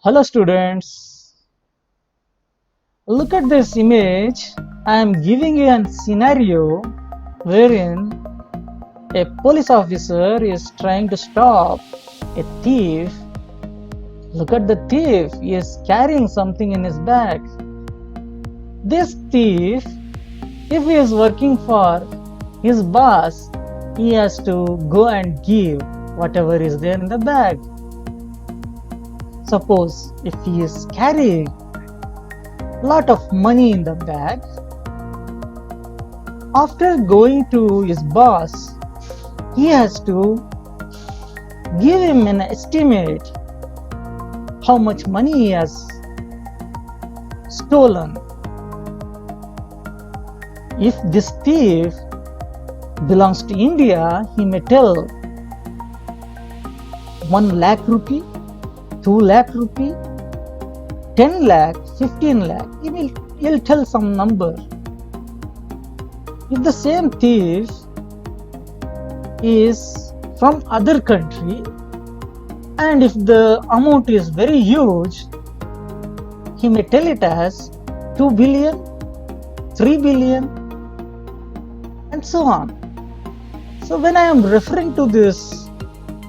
Hello students, look at this image. I am giving you a scenario wherein a police officer is trying to stop a thief. Look at the thief, he is carrying something in his bag. This thief, if he is working for his boss, he has to go and give whatever is there in the bag. Suppose if he is carrying lot of money in the bag, after going to his boss, he has to give him an estimate how much money he has stolen. If this thief belongs to India, he may tell 1 lakh rupee, 2 lakh rupee, 10 lakh, 15 lakh. He'll tell some number. If the same thief is from other country and if the amount is very huge, he may tell it as 2 billion, 3 billion and so on. So when I am referring to this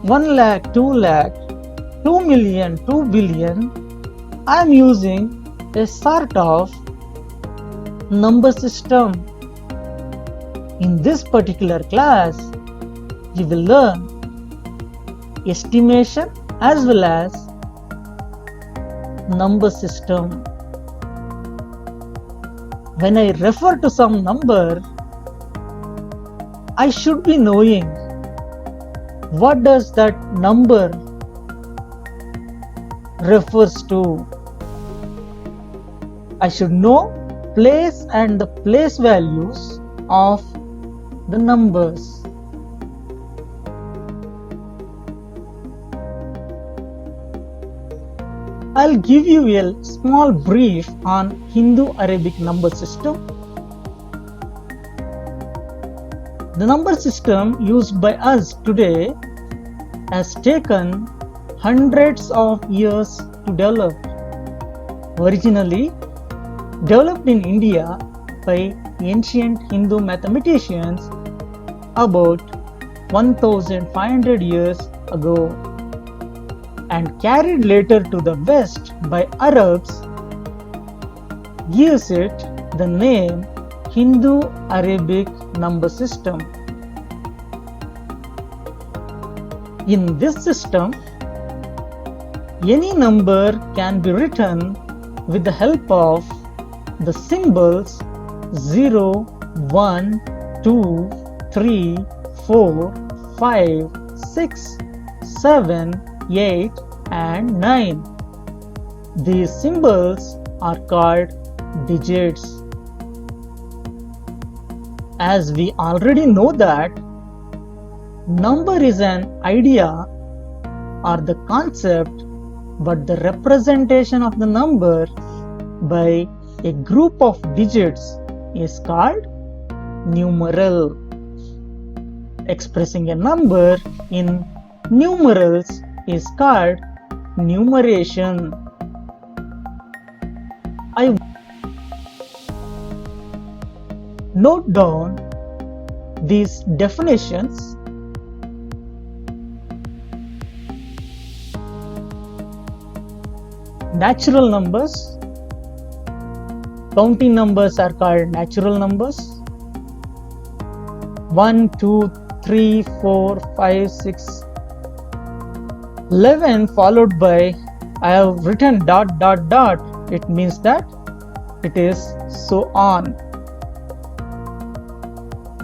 1 lakh, 2 lakh, 2 million, 2 billion, I am using a sort of number system. In this particular class, you will learn estimation as well as number system. When I refer to some number, I should be knowing what does that number refers to. I should know place and the place values of the numbers. I'll give you a small brief on Hindu-Arabic number system. The number system used by us today has taken hundreds of years to develop. Originally developed in India by ancient Hindu mathematicians about 1500 years ago and carried later to the West by Arabs, gives it the name Hindu-Arabic number system. In this system, any number can be written with the help of the symbols 0, 1, 2, 3, 4, 5, 6, 7, 8 and 9. These symbols are called digits. As we already know that number is an idea or the concept, but the representation of the number by a group of digits is called numeral. Expressing a number in numerals is called numeration. I note down these definitions. Natural numbers. Counting numbers are called natural numbers. 1, 2, 3, 4, 5, 6, 11 followed by I have written dot dot dot. It means that it is so on.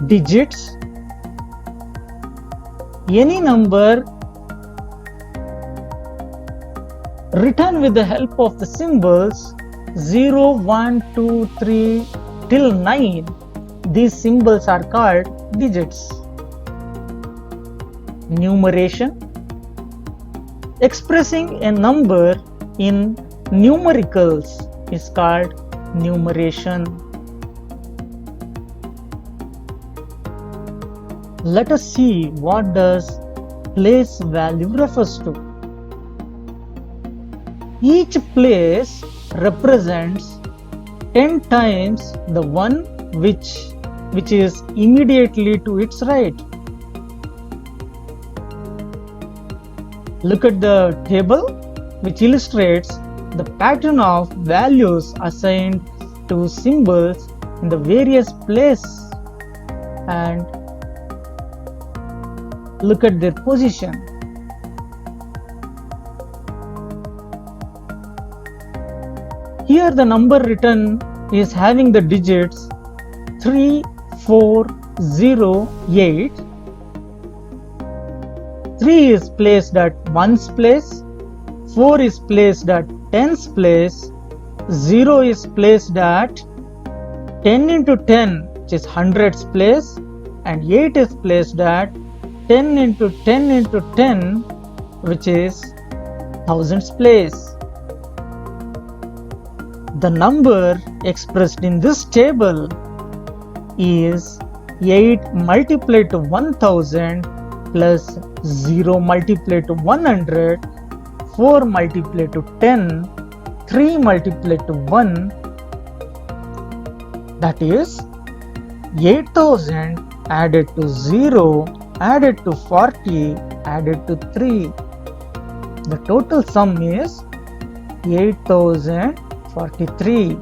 Digits. Any number written with the help of the symbols 0, 1, 2, 3 till 9. These symbols are called digits. Numeration. Expressing a number in numericals is called numeration. Let us see what does place value refers to. Each place represents 10 times the one which is immediately to its right. Look at the table which illustrates the pattern of values assigned to symbols in the various places, and look at their position. Here the number written is having the digits 3408. 3 is placed at 1's place, 4 is placed at 10's place, 0 is placed at 10 into 10, which is 100's place, and 8 is placed at 10 into 10 into 10, which is 1000's place. The number expressed in this table is 8 multiplied to 1000 plus 0 multiplied to 100, 4 multiplied to 10, 3 multiplied to 1, that is 8000 added to 0, added to 40, added to 3. The total sum is 8043.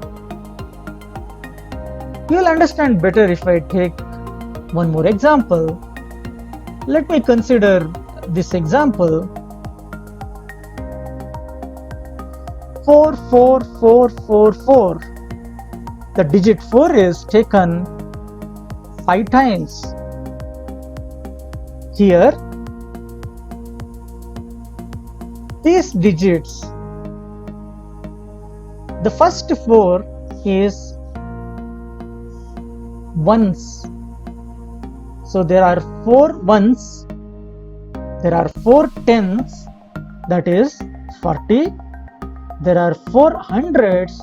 You will understand better if I take one more example. Let me consider this example. 44444. The digit 4 is taken 5 times. Here, these digits, the first 4 is ones. So there are 4 ones, there are 4 tens, that is 40, there are 4 hundreds,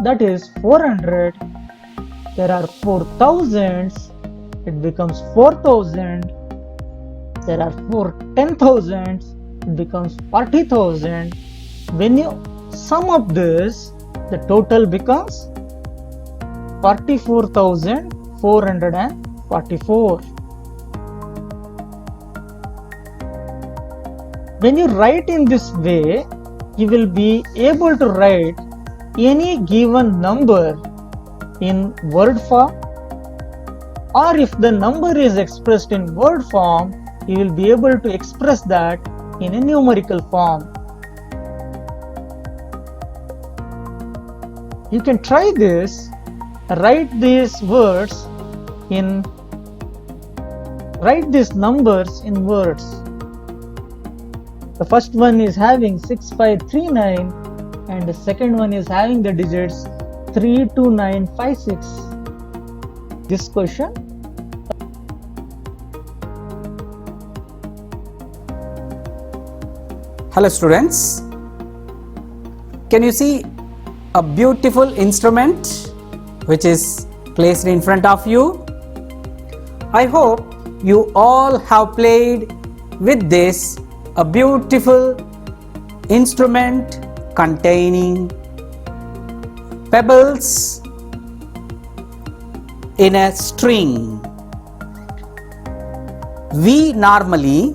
that is 400, there are 4 thousands, it becomes 4000, there are 4 10,000s, it becomes 40,000. When you sum up this, the total becomes 44,444. When you write in this way, you will be able to write any given number in word form, or if the number is expressed in word form, you will be able to express that in a numerical form. You can try this. Write these numbers in words. The first one is having 6539 and the second one is having the digits 32956. This question. Hello students, can you see a beautiful instrument which is placed in front of you? I hope you all have played with this a beautiful instrument containing pebbles in a string. We normally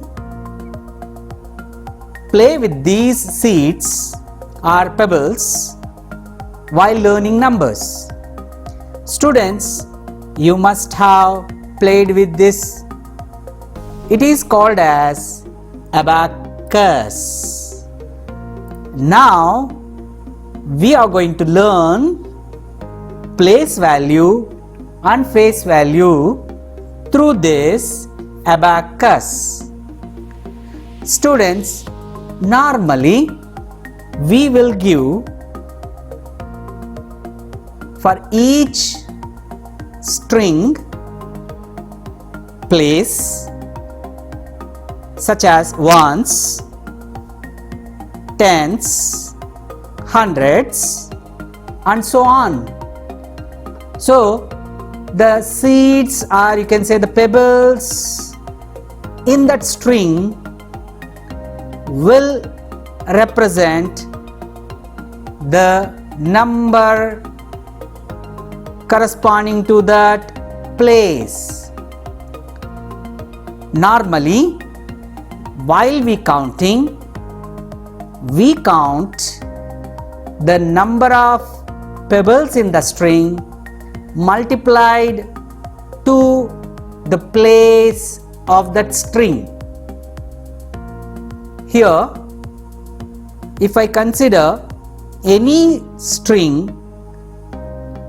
play with these seeds or pebbles while learning numbers. Students, you must have played with this. It is called as abacus. Now we are going to learn place value and face value through this abacus. Students, normally we will give for each string place such as ones, tens, hundreds and so on. So the seeds, or you can say the pebbles in that string, will represent the number corresponding to that place. Normally, while we counting, we count the number of pebbles in the string multiplied to the place of that string. Here, if I consider any string,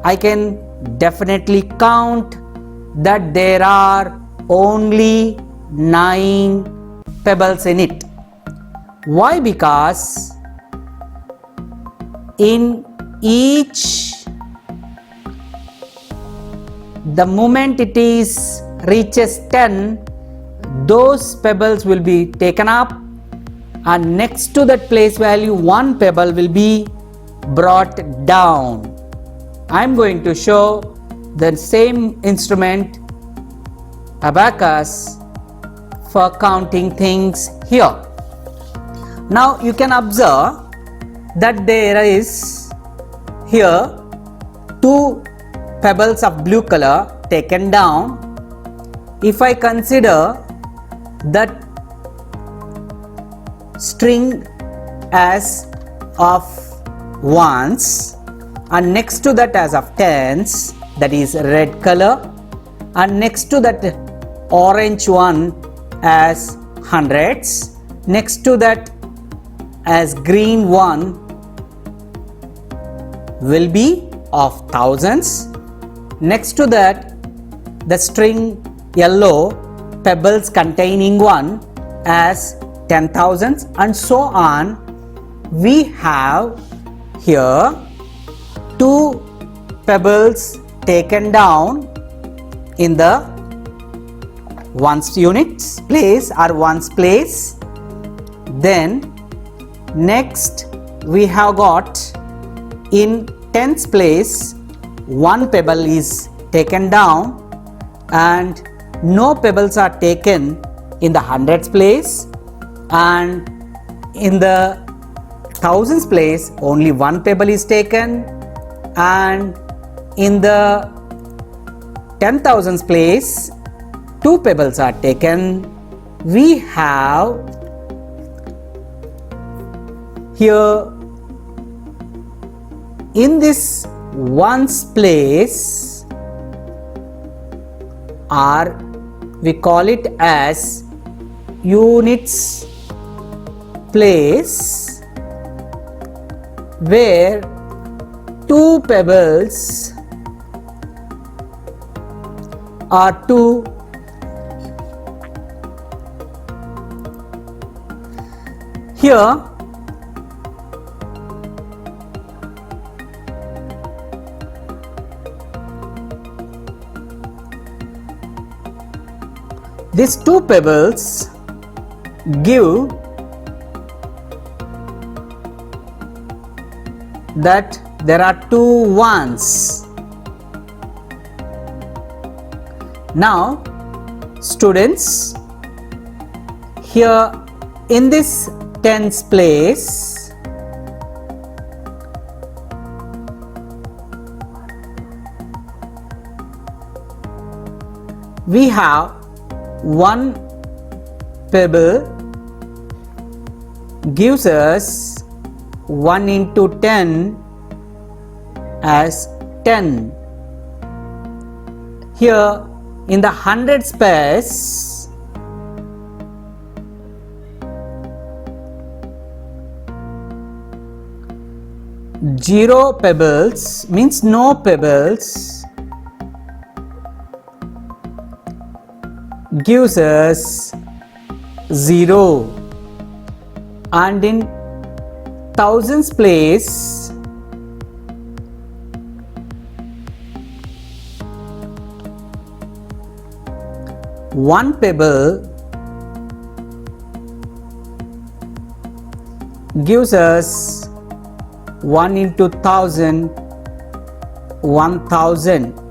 I can definitely count that there are only 9 pebbles in it. Why? Because in each, the moment it is reaches 10, those pebbles will be taken up, and next to that place value 1 pebble will be brought down. I am going to show the same instrument, abacus, for counting things here. Now you can observe that there is here 2 pebbles of blue color taken down. If I consider that string as of ones and next to that as of tens, that is red color, and next to that orange one as hundreds, next to that as green one will be of thousands, next to that the string yellow pebbles containing one as 10,000s, and so on. We have here 2 pebbles taken down in the ones units place or ones place. Then next we have got in tens place 1 pebble is taken down, and no pebbles are taken in the hundreds place, and in the thousands place only 1 pebble is taken, and in the 10,000s place 2 pebbles are taken. We have here in this ones place, or we call it as units place, where 2 pebbles are 2 here. These 2 pebbles give that there are 2 ones. Now students, here in this tens place we have 1 pebble gives us 1 into 10 as 10. Here in the hundreds place zero pebbles means no pebbles gives us 0, and in thousands place one pebble gives us 1 into 1000, 1000.